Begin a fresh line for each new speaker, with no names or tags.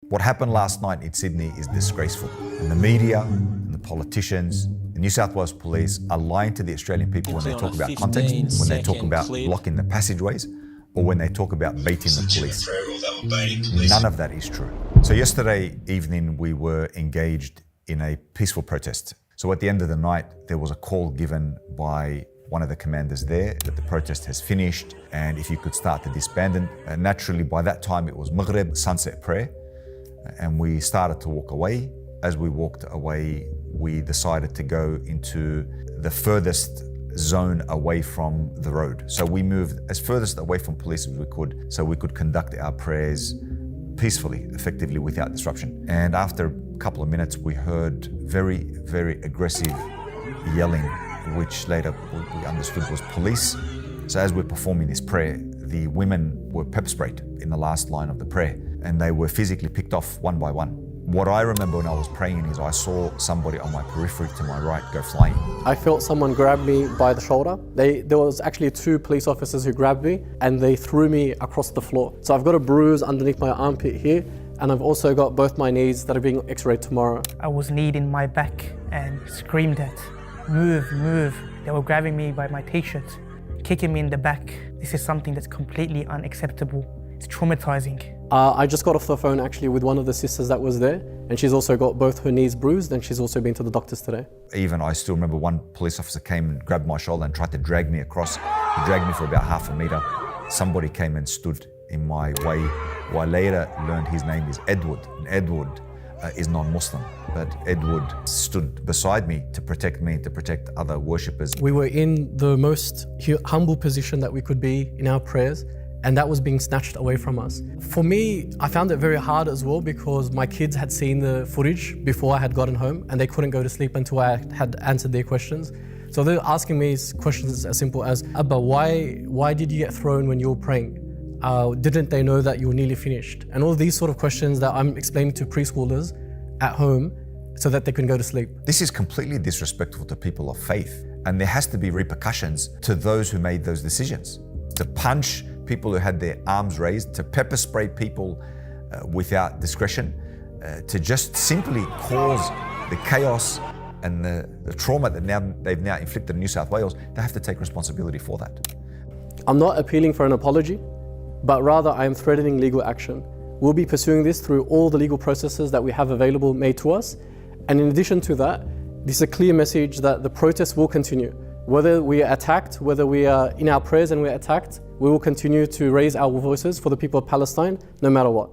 What happened last night in Sydney is disgraceful. And the media, and the politicians, the New South Wales Police are lying to the Australian people when they talk about context, when they talk about blocking the passageways, or when they talk about baiting the police. None of that is true. So yesterday evening we were engaged in a peaceful protest. So at the end of the night there was a call given by one of the commanders there that the protest has finished and if you could start to disband. And naturally by that time it was Maghrib, sunset prayer, and we started to walk away. As we walked away, we decided to go into the furthest zone away from the road. So we moved as furthest away from police as we could so we could conduct our prayers peacefully, effectively, without disruption. And after a couple of minutes, we heard very, very aggressive yelling, which later we understood was police. So as we're performing this prayer, the women were pepper sprayed in the last line of the prayer, and they were physically picked off one by one. What I remember when I was praying is I saw somebody on my periphery to my right go flying.
I felt someone grab me by the shoulder. There was actually 2 police officers who grabbed me and they threw me across the floor. So I've got a bruise underneath my armpit here, and I've also got both my knees that are being x-rayed tomorrow.
I was kneed in my back and screamed at, move, move. They were grabbing me by my t-shirt, kicking me in the back. This is something that's completely unacceptable. It's traumatizing.
I just got off the phone actually with one of the sisters that was there, and she's also got both her knees bruised and she's also been to the doctors today. Even
I still remember one police officer came and grabbed my shoulder and tried to drag me across. He dragged me for about half a metre. Somebody came and stood in my way, who I later learned his name is Edward. And Edward is non-Muslim, but Edward stood beside me, to protect other worshippers.
We were in the most humble position that we could be in our prayers, and that was being snatched away from us. For me, I found it very hard as well because my kids had seen the footage before I had gotten home and they couldn't go to sleep until I had answered their questions. So they're asking me questions as simple as, Abba, why did you get thrown when you were praying? Didn't they know that you were nearly finished? And all these sort of questions that I'm explaining to preschoolers at home so that they can go to sleep.
This is completely disrespectful to people of faith, and there has to be repercussions to those who made those decisions. To punch people who had their arms raised, to pepper spray people without discretion, to just simply cause the chaos and the trauma that they've now inflicted in New South Wales. They have to take responsibility for that.
I'm not appealing for an apology, but rather I am threatening legal action. We'll be pursuing this through all the legal processes that we have available made to us. And in addition to that, this is a clear message that the protest will continue. Whether we are attacked, whether we are in our prayers and we're attacked, we will continue to raise our voices for the people of Palestine, no matter what.